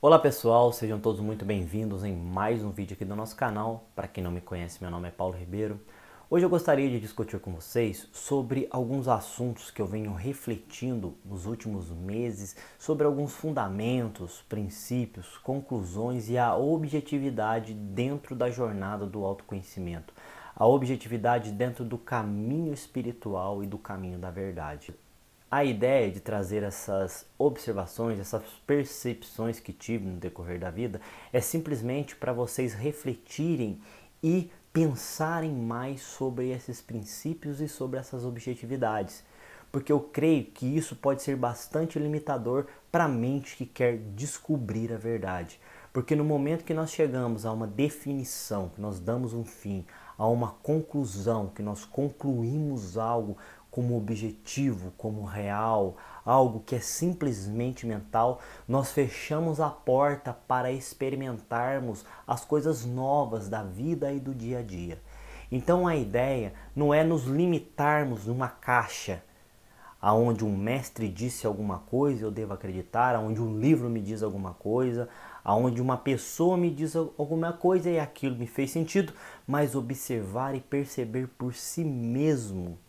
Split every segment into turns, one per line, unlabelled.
Olá pessoal, sejam todos muito bem-vindos em mais um vídeo aqui do nosso canal. Para quem não me conhece, meu nome é Paulo Ribeiro. Hoje eu gostaria de discutir com vocês sobre alguns assuntos que eu venho refletindo nos últimos meses, sobre alguns fundamentos, princípios, conclusões e a objetividade dentro da jornada do autoconhecimento. A objetividade dentro do caminho espiritual e do caminho da verdade. A ideia de trazer essas observações, essas percepções que tive no decorrer da vida é simplesmente para vocês refletirem e pensarem mais sobre esses princípios e sobre essas objetividades. Porque eu creio que isso pode ser bastante limitador para a mente que quer descobrir a verdade. Porque no momento que nós chegamos a uma definição, que nós damos um fim, a uma conclusão, que nós concluímos algo como objetivo, como real, algo que é simplesmente mental, nós fechamos a porta para experimentarmos as coisas novas da vida e do dia a dia. Então a ideia não é nos limitarmos numa caixa, aonde um mestre disse alguma coisa eu devo acreditar, aonde um livro me diz alguma coisa, aonde uma pessoa me diz alguma coisa e aquilo me fez sentido, mas observar e perceber por si mesmo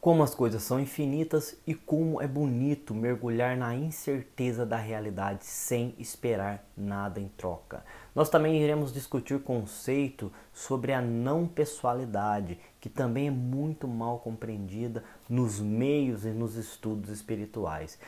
como as coisas são infinitas e como é bonito mergulhar na incerteza da realidade sem esperar nada em troca. Nós também iremos discutir o conceito sobre a não pessoalidade, que também é muito mal compreendida nos meios e nos estudos espirituais.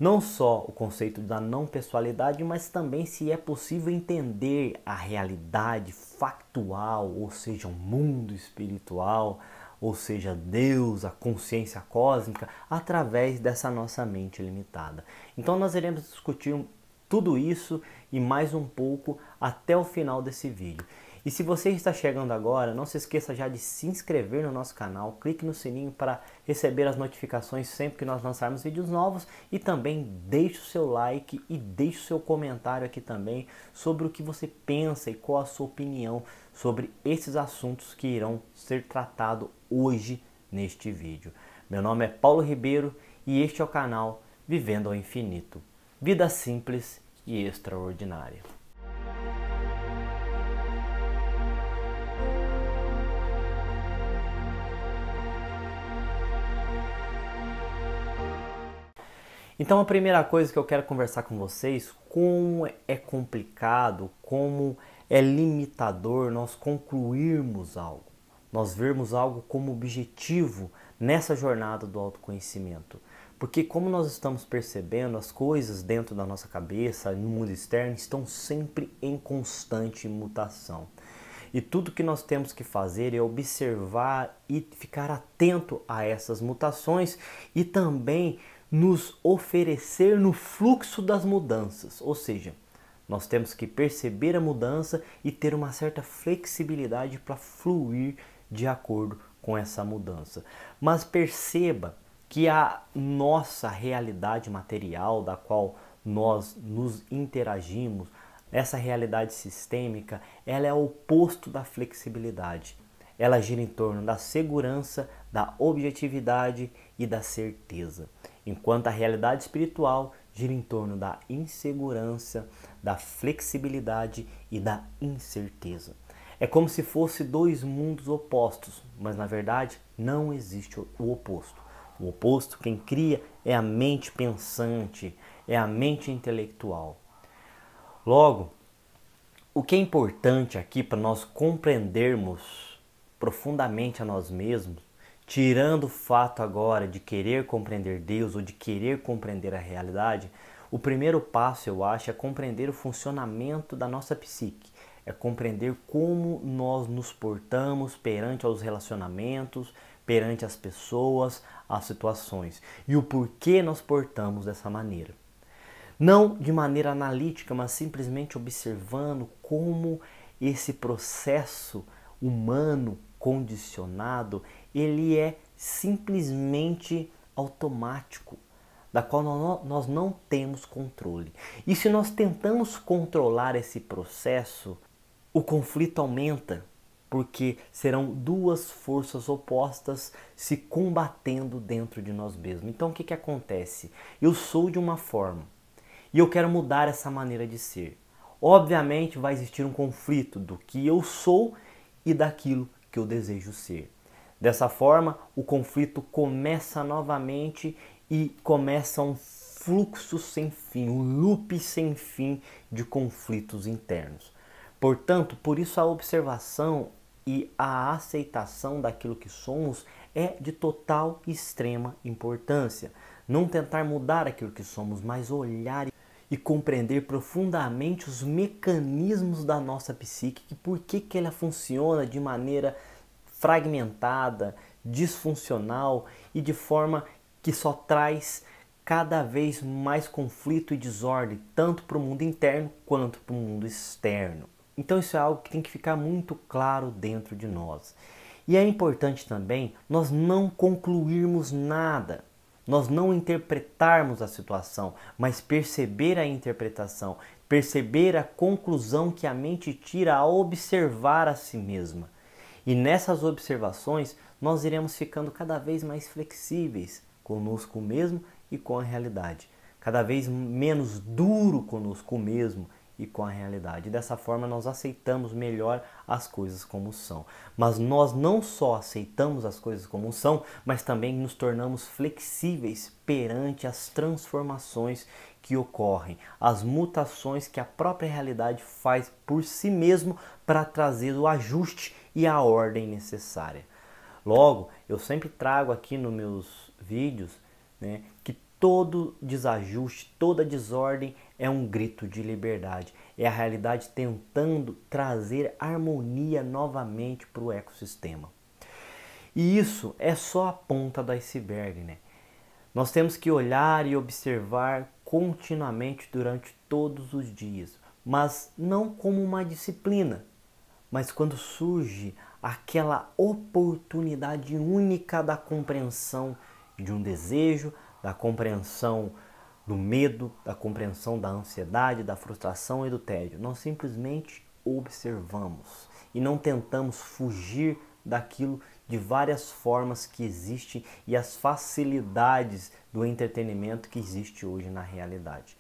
Não só o conceito da não pessoalidade, mas também se é possível entender a realidade factual, ou seja, o mundo espiritual, ou seja, Deus, a consciência cósmica, através dessa nossa mente limitada. Então nós iremos discutir tudo isso e mais um pouco até o final desse vídeo. E se você está chegando agora, não se esqueça já de se inscrever no nosso canal, clique no sininho para receber as notificações sempre que nós lançarmos vídeos novos e também deixe o seu like e deixe o seu comentário aqui também sobre o que você pensa e qual a sua opinião sobre esses assuntos que irão ser tratados hoje neste vídeo. Meu nome é Paulo Ribeiro e este é o canal Vivendo ao Infinito. Vida simples e extraordinária. Então a primeira coisa que eu quero conversar com vocês, como é complicado, como é limitador nós concluirmos algo, nós vermos algo como objetivo nessa jornada do autoconhecimento. Porque como nós estamos percebendo, as coisas dentro da nossa cabeça, no mundo externo, estão sempre em constante mutação. E tudo que nós temos que fazer é observar e ficar atento a essas mutações e também nos oferecer no fluxo das mudanças, ou seja, nós temos que perceber a mudança e ter uma certa flexibilidade para fluir de acordo com essa mudança. Mas perceba que a nossa realidade material, da qual nós nos interagimos, essa realidade sistêmica, ela é o oposto da flexibilidade. Ela gira em torno da segurança, da objetividade e da certeza. Enquanto a realidade espiritual gira em torno da insegurança, da flexibilidade e da incerteza. É como se fossem dois mundos opostos, mas na verdade não existe o oposto. O oposto, quem cria, é a mente pensante, é a mente intelectual. Logo, o que é importante aqui para nós compreendermos profundamente a nós mesmos, tirando o fato agora de querer compreender Deus ou de querer compreender a realidade, o primeiro passo, eu acho, é compreender o funcionamento da nossa psique. É compreender como nós nos portamos perante aos relacionamentos, perante as pessoas, as situações. E o porquê nós portamos dessa maneira. Não de maneira analítica, mas simplesmente observando como esse processo humano condicionado, ele é simplesmente automático, da qual nós não temos controle. E se nós tentamos controlar esse processo, o conflito aumenta, porque serão duas forças opostas se combatendo dentro de nós mesmos. Então o que acontece? Eu sou de uma forma, e eu quero mudar essa maneira de ser. Obviamente vai existir um conflito do que eu sou e daquilo que eu desejo ser. Dessa forma, o conflito começa novamente e começa um fluxo sem fim, um loop sem fim de conflitos internos. Portanto, por isso a observação e a aceitação daquilo que somos é de total e extrema importância. Não tentar mudar aquilo que somos, mas olhar e compreender profundamente os mecanismos da nossa psique e por que ela funciona de maneira fragmentada, disfuncional e de forma que só traz cada vez mais conflito e desordem, tanto para o mundo interno quanto para o mundo externo. Então isso é algo que tem que ficar muito claro dentro de nós. E é importante também nós não concluirmos nada, nós não interpretarmos a situação, mas perceber a interpretação, perceber a conclusão que a mente tira ao observar a si mesma. E nessas observações nós iremos ficando cada vez mais flexíveis conosco mesmo e com a realidade, cada vez menos duro conosco mesmo e com a realidade. Dessa forma nós aceitamos melhor as coisas como são. Mas nós não só aceitamos as coisas como são, mas também nos tornamos flexíveis perante as transformações que ocorrem, as mutações que a própria realidade faz por si mesmo para trazer o ajuste e a ordem necessária. Logo, eu sempre trago aqui nos meus vídeos, que todo desajuste, toda desordem é um grito de liberdade. É a realidade tentando trazer harmonia novamente para o ecossistema. E isso é só a ponta do iceberg, Nós temos que olhar e observar continuamente durante todos os dias, mas não como uma disciplina, mas quando surge aquela oportunidade única da compreensão de um desejo, da compreensão do medo, da compreensão da ansiedade, da frustração e do tédio. Nós simplesmente observamos e não tentamos fugir daquilo de várias formas que existem e as facilidades do entretenimento que existe hoje na realidade.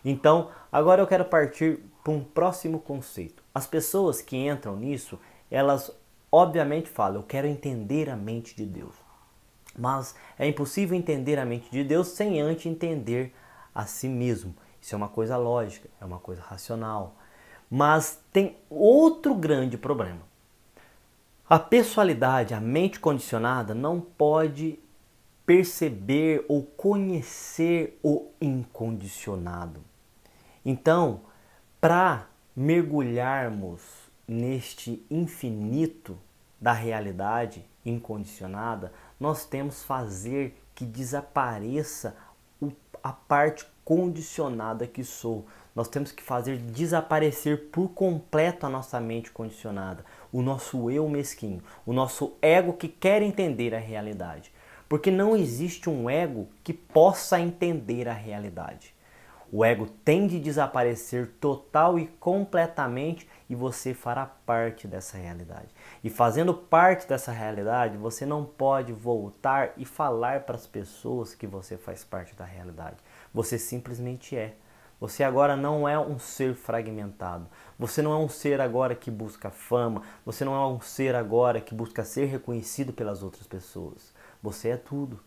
Então, agora eu quero partir para um próximo conceito. As pessoas que entram nisso, elas obviamente falam, eu quero entender a mente de Deus. Mas é impossível entender a mente de Deus sem antes entender a si mesmo. Isso é uma coisa lógica, é uma coisa racional. Mas tem outro grande problema. A pessoalidade, a mente condicionada, não pode perceber ou conhecer o incondicionado. Então, para mergulharmos neste infinito da realidade incondicionada, nós temos que fazer que desapareça a parte condicionada que sou. Nós temos que fazer desaparecer por completo a nossa mente condicionada, o nosso eu mesquinho, o nosso ego que quer entender a realidade. Porque não existe um ego que possa entender a realidade. O ego tem de desaparecer total e completamente e você fará parte dessa realidade. E fazendo parte dessa realidade, você não pode voltar e falar para as pessoas que você faz parte da realidade. Você simplesmente é. Você agora não é um ser fragmentado. Você não é um ser agora que busca fama. Você não é um ser agora que busca ser reconhecido pelas outras pessoas. Você é tudo.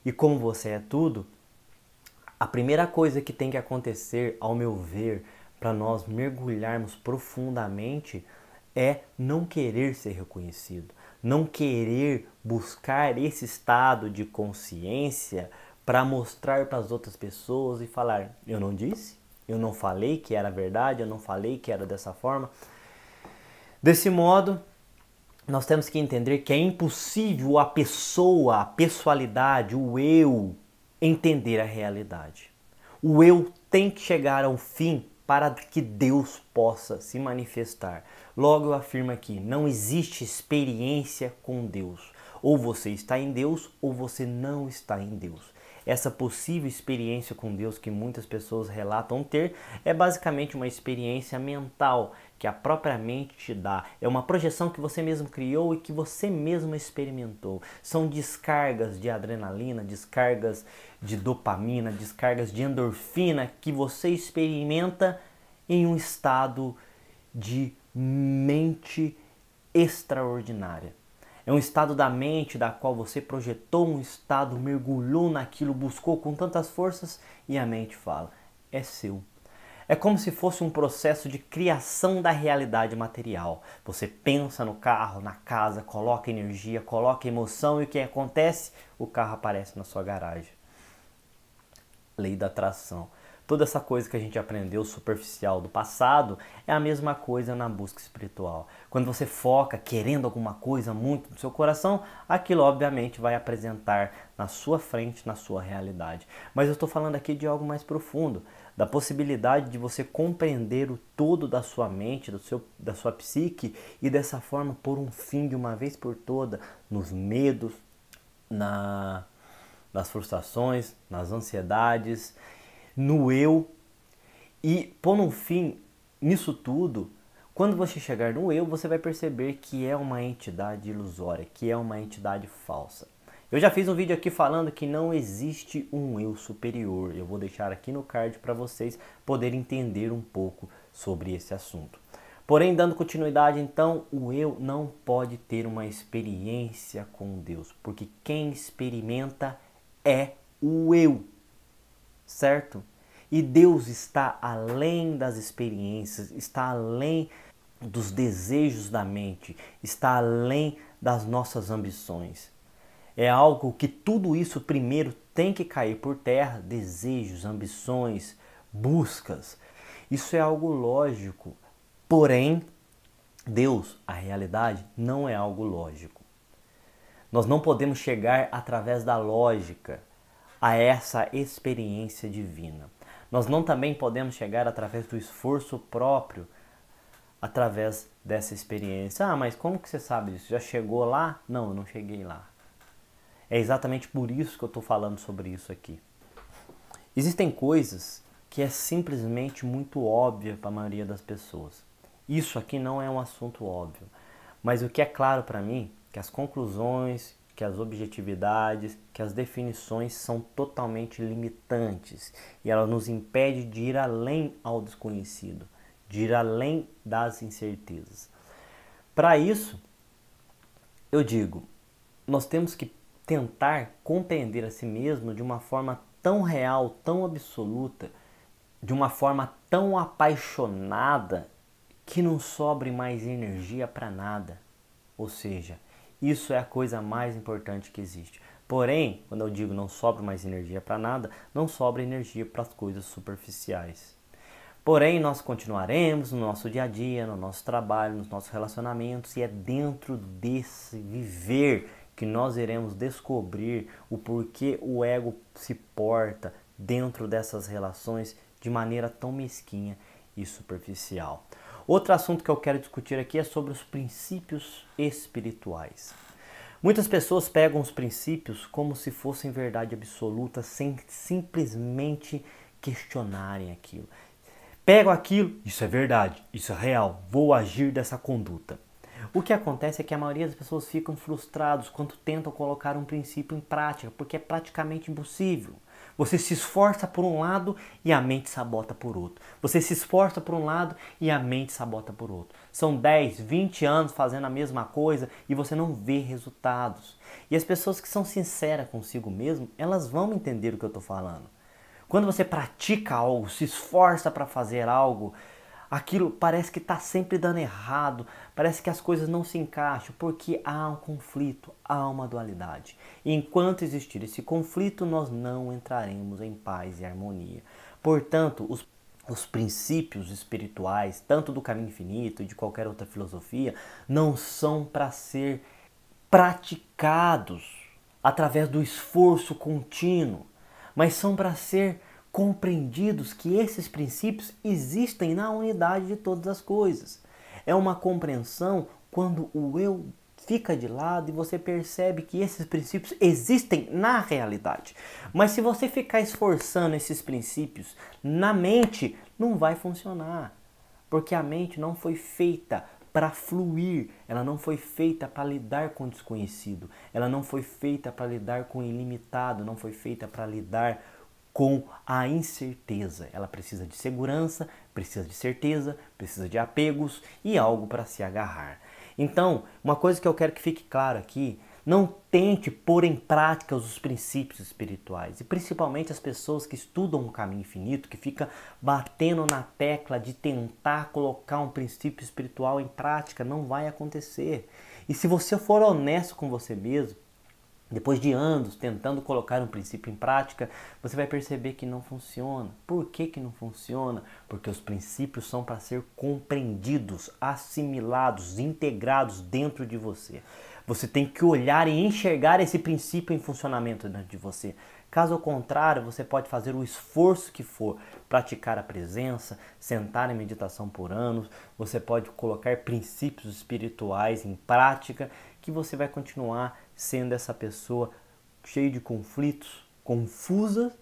E como você é tudo, a primeira coisa que tem que acontecer, ao meu ver, para nós mergulharmos profundamente é não querer ser reconhecido, não querer buscar esse estado de consciência para mostrar para as outras pessoas e falar, eu não disse, eu não falei que era verdade, eu não falei que era dessa forma. Desse modo, nós temos que entender que é impossível a pessoa, a pessoalidade, o eu, entender a realidade. O eu tem que chegar ao fim para que Deus possa se manifestar. Logo eu afirmo aqui, não existe experiência com Deus. Ou você está em Deus ou você não está em Deus. essa possível experiência com Deus que muitas pessoas relatam ter é basicamente uma experiência mental que a própria mente te dá. É uma projeção que você mesmo criou e que você mesmo experimentou. São descargas de adrenalina, descargas de dopamina, descargas de endorfina que você experimenta em um estado de mente extraordinária. É um estado da mente da qual você projetou um estado, mergulhou naquilo, buscou com tantas forças e a mente fala, é seu. É como se fosse um processo de criação da realidade material. Você pensa no carro, na casa, coloca energia, coloca emoção e o que acontece? O carro aparece na sua garagem. Lei da atração. Toda essa coisa que a gente aprendeu superficial do passado é a mesma coisa na busca espiritual. Quando você foca querendo alguma coisa muito no seu coração, aquilo obviamente vai apresentar na sua frente, na sua realidade. Mas eu estou falando aqui de algo mais profundo, da possibilidade de você compreender o todo da sua mente, da sua psique e dessa forma pôr um fim de uma vez por toda nos medos, nas frustrações, nas ansiedades, no eu, e pôr um fim nisso tudo. Quando você chegar no eu, você vai perceber que é uma entidade ilusória, que é uma entidade falsa. Eu já fiz um vídeo aqui falando que não existe um eu superior. Eu vou deixar aqui no card para vocês poderem entender um pouco sobre esse assunto. Porém, dando continuidade, então, o eu não pode ter uma experiência com Deus, porque quem experimenta é o eu. Certo? E Deus está além das experiências, está além dos desejos da mente, está além das nossas ambições. É algo que tudo isso primeiro tem que cair por terra, desejos, ambições, buscas. Isso é algo lógico. Porém, Deus, a realidade, não é algo lógico. Nós não podemos chegar através da lógica a essa experiência divina. Nós não também podemos chegar através do esforço próprio, através dessa experiência. Ah, mas como que você sabe disso? Já chegou lá? Não, eu não cheguei lá. É exatamente por isso que eu estou falando sobre isso aqui. Existem coisas que é simplesmente muito óbvia para a maioria das pessoas. Isso aqui não é um assunto óbvio. Mas o que é claro para mim é que as conclusões, que as objetividades, que as definições são totalmente limitantes e ela nos impede de ir além ao desconhecido, de ir além das incertezas. Para isso, eu digo, nós temos que tentar compreender a si mesmo de uma forma tão real, tão absoluta, de uma forma tão apaixonada que não sobre mais energia para nada. Ou seja, isso é a coisa mais importante que existe. Porém, quando eu digo não sobra mais energia para nada, não sobra energia para as coisas superficiais. Porém, nós continuaremos no nosso dia a dia, no nosso trabalho, nos nossos relacionamentos, e é dentro desse viver que nós iremos descobrir o porquê o ego se porta dentro dessas relações de maneira tão mesquinha e superficial. Outro assunto que eu quero discutir aqui é sobre os princípios espirituais. Muitas pessoas pegam os princípios como se fossem verdade absoluta, sem simplesmente questionarem aquilo. Pego aquilo, isso é verdade, isso é real, vou agir dessa conduta. O que acontece é que a maioria das pessoas ficam frustrados quando tentam colocar um princípio em prática, porque é praticamente impossível. Você se esforça por um lado e a mente sabota por outro. Você se esforça por um lado e a mente sabota por outro. São 10, 20 anos fazendo a mesma coisa e você não vê resultados. E as pessoas que são sinceras consigo mesmo, elas vão entender o que eu estou falando. Quando você pratica algo, se esforça para fazer algo, aquilo parece que está sempre dando errado, parece que as coisas não se encaixam, porque há um conflito, há uma dualidade. E enquanto existir esse conflito, nós não entraremos em paz e harmonia. Portanto, os princípios espirituais, tanto do caminho infinito e de qualquer outra filosofia, não são para ser praticados através do esforço contínuo, mas são para ser compreendidos que esses princípios existem na unidade de todas as coisas. É uma compreensão quando o eu fica de lado e você percebe que esses princípios existem na realidade. Mas se você ficar esforçando esses princípios na mente, não vai funcionar. Porque a mente não foi feita para fluir, ela não foi feita para lidar com o desconhecido, ela não foi feita para lidar com o ilimitado, não foi feita para lidar com a incerteza. Ela precisa de segurança, precisa de certeza, precisa de apegos e algo para se agarrar. Então, uma coisa que eu quero que fique claro aqui, não tente pôr em prática os princípios espirituais. E principalmente as pessoas que estudam o caminho infinito, que ficam batendo na tecla de tentar colocar um princípio espiritual em prática, não vai acontecer. E se você for honesto com você mesmo, depois de anos tentando colocar um princípio em prática, você vai perceber que não funciona. Por que que não funciona? Porque os princípios são para ser compreendidos, assimilados, integrados dentro de você. Você tem que olhar e enxergar esse princípio em funcionamento dentro de você. Caso contrário, você pode fazer o esforço que for, praticar a presença, sentar em meditação por anos, você pode colocar princípios espirituais em prática, que você vai continuar sendo essa pessoa cheia de conflitos, confusa,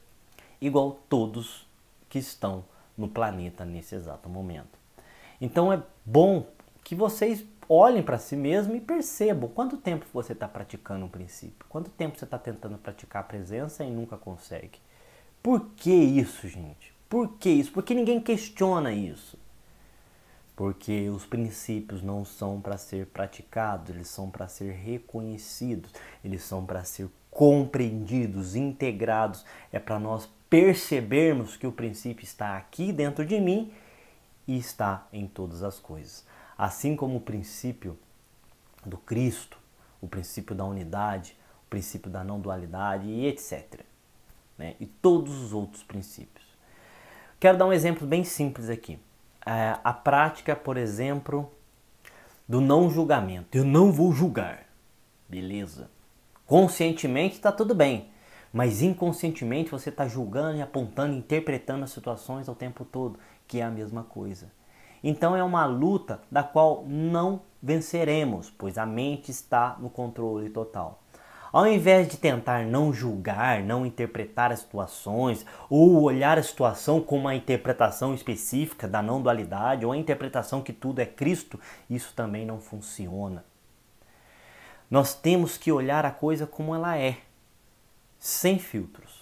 igual todos que estão no planeta nesse exato momento. Então é bom que vocês olhem para si mesmo e percebam quanto tempo você está praticando um princípio, quanto tempo você está tentando praticar a presença e nunca consegue. Por que isso, gente? Por que isso? Porque ninguém questiona isso. Porque os princípios não são para ser praticados, eles são para ser reconhecidos, eles são para ser compreendidos, integrados. É para nós percebermos que o princípio está aqui dentro de mim e está em todas as coisas. Assim como o princípio do Cristo, o princípio da unidade, o princípio da não dualidade e etc. Né? E todos os outros princípios. Quero dar um exemplo bem simples aqui. A prática, por exemplo, do não julgamento. Eu não vou julgar. Beleza. Conscientemente está tudo bem. Mas inconscientemente você está julgando e apontando, interpretando as situações ao tempo todo, que é a mesma coisa. Então é uma luta da qual não venceremos, pois a mente está no controle total. Ao invés de tentar não julgar, não interpretar as situações, ou olhar a situação como uma interpretação específica da não dualidade, ou a interpretação que tudo é Cristo, isso também não funciona. Nós temos que olhar a coisa como ela é, sem filtros.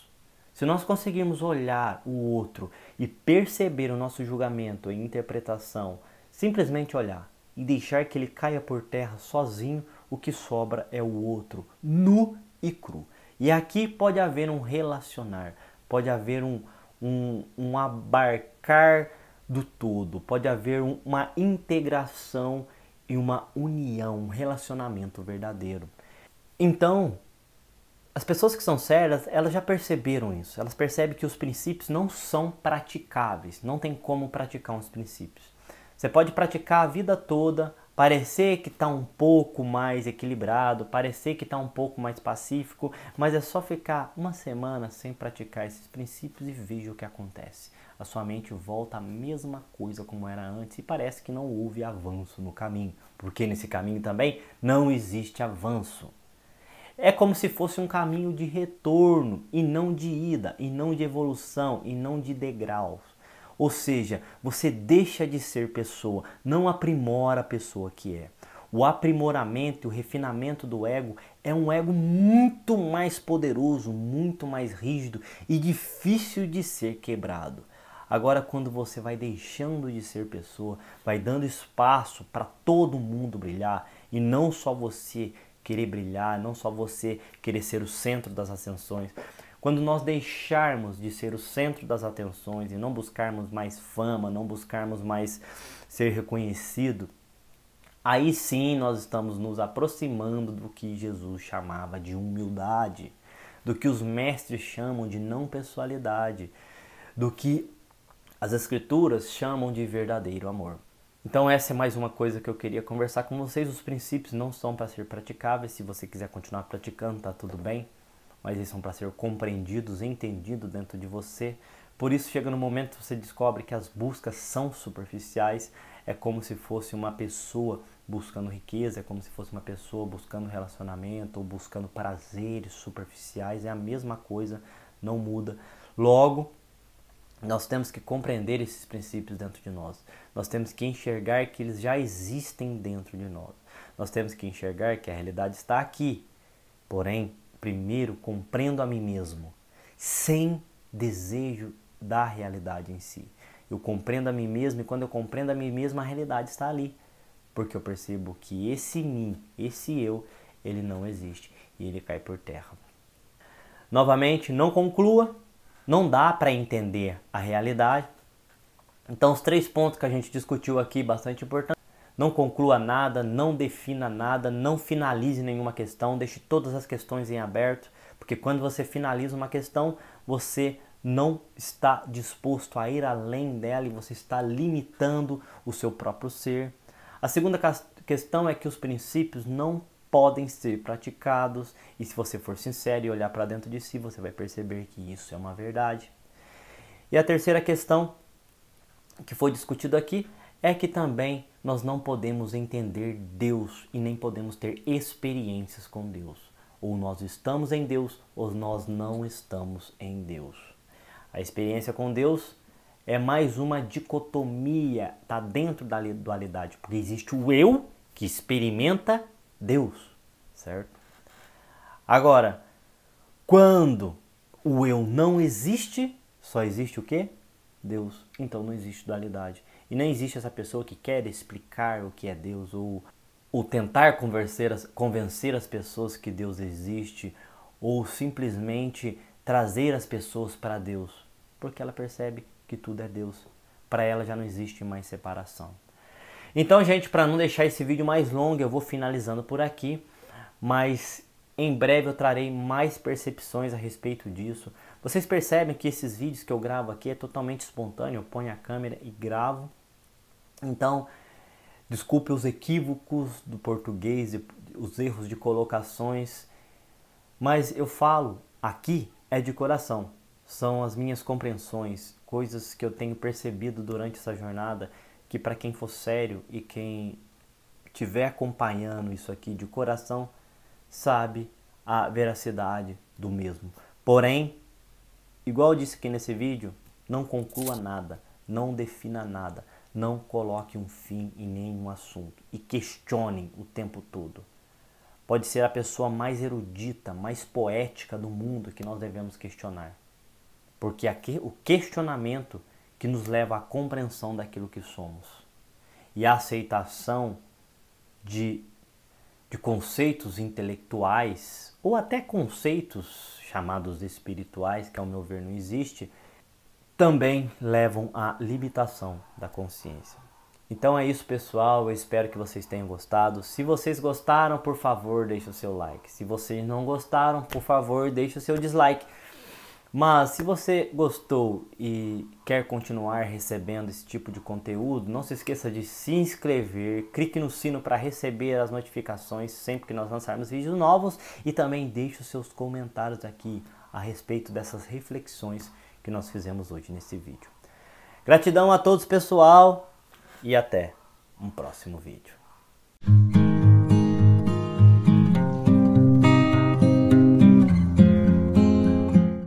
Se nós conseguirmos olhar o outro e perceber o nosso julgamento e interpretação, simplesmente olhar e deixar que ele caia por terra sozinho, o que sobra é o outro, nu e cru. E aqui pode haver um relacionar, pode haver um abarcar do todo, pode haver uma integração e uma união, um relacionamento verdadeiro. Então, as pessoas que são sérias, elas já perceberam isso. Elas percebem que os princípios não são praticáveis. Não tem como praticar uns princípios. Você pode praticar a vida toda, parecer que está um pouco mais equilibrado, parecer que está um pouco mais pacífico, mas é só ficar uma semana sem praticar esses princípios e veja o que acontece. A sua mente volta à mesma coisa como era antes e parece que não houve avanço no caminho, porque nesse caminho também não existe avanço. É como se fosse um caminho de retorno e não de ida, e não de evolução, e não de degraus. Ou seja, você deixa de ser pessoa, não aprimora a pessoa que é. O aprimoramento e o refinamento do ego é um ego muito mais poderoso, muito mais rígido e difícil de ser quebrado. Agora, quando você vai deixando de ser pessoa, vai dando espaço para todo mundo brilhar e não só você querer brilhar, não só você querer ser o centro das atenções. Quando nós deixarmos de ser o centro das atenções e não buscarmos mais fama, não buscarmos mais ser reconhecido, aí sim nós estamos nos aproximando do que Jesus chamava de humildade, do que os mestres chamam de não pessoalidade, do que as escrituras chamam de verdadeiro amor. Então essa é mais uma coisa que eu queria conversar com vocês. Os princípios não são para ser praticáveis. Se você quiser continuar praticando, tá tudo bem. Mas eles são para ser compreendidos, entendidos dentro de você. Por isso chega no momento que você descobre que as buscas são superficiais, é como se fosse uma pessoa buscando riqueza, é como se fosse uma pessoa buscando relacionamento ou buscando prazeres superficiais, é a mesma coisa, não muda. Logo, nós temos que compreender esses princípios dentro de nós. Nós temos que enxergar que eles já existem dentro de nós. Nós temos que enxergar que a realidade está aqui. Porém, primeiro compreendo a mim mesmo, sem desejo da realidade em si. Eu compreendo a mim mesmo e quando eu compreendo a mim mesmo, a realidade está ali. Porque eu percebo que esse mim, esse eu, ele não existe e ele cai por terra. Novamente, não conclua, não dá para entender a realidade. Então, os 3 pontos que a gente discutiu aqui, bastante importantes. Não conclua nada, não defina nada, não finalize nenhuma questão, deixe todas as questões em aberto, porque quando você finaliza uma questão, você não está disposto a ir além dela e você está limitando o seu próprio ser. A segunda questão é que os princípios não podem ser praticados e se você for sincero e olhar para dentro de si, você vai perceber que isso é uma verdade. E a terceira questão que foi discutido aqui é que também nós não podemos entender Deus e nem podemos ter experiências com Deus. Ou nós estamos em Deus ou nós não estamos em Deus. A experiência com Deus é mais uma dicotomia, está dentro da dualidade, porque existe o eu que experimenta Deus, certo? Agora, quando o eu não existe, só existe o quê? Deus. Então não existe dualidade. E nem existe essa pessoa que quer explicar o que é Deus ou tentar convencer as pessoas que Deus existe ou simplesmente trazer as pessoas para Deus, porque ela percebe que tudo é Deus. Para ela já não existe mais separação. Então, gente, para não deixar esse vídeo mais longo, eu vou finalizando por aqui, mas em breve eu trarei mais percepções a respeito disso. Vocês percebem que esses vídeos que eu gravo aqui é totalmente espontâneo, eu ponho a câmera e gravo. Então, desculpe os equívocos do português, os erros de colocações, mas eu falo aqui é de coração. São as minhas compreensões, coisas que eu tenho percebido durante essa jornada, que para quem for sério e quem estiver acompanhando isso aqui de coração, sabe a veracidade do mesmo. Porém, igual eu disse aqui nesse vídeo, não conclua nada, não defina nada, não coloque um fim em nenhum assunto e questione o tempo todo. Pode ser a pessoa mais erudita, mais poética do mundo que nós devemos questionar. Porque aqui o questionamento que nos leva à compreensão daquilo que somos. E a aceitação de conceitos intelectuais, ou até conceitos chamados espirituais, que ao meu ver não existe, também levam à limitação da consciência. Então é isso, pessoal, eu espero que vocês tenham gostado. Se vocês gostaram, por favor, deixe o seu like. Se vocês não gostaram, por favor, deixe o seu dislike. Mas se você gostou e quer continuar recebendo esse tipo de conteúdo, não se esqueça de se inscrever, clique no sino para receber as notificações sempre que nós lançarmos vídeos novos e também deixe os seus comentários aqui a respeito dessas reflexões que nós fizemos hoje nesse vídeo. Gratidão a todos, pessoal, e até um próximo vídeo.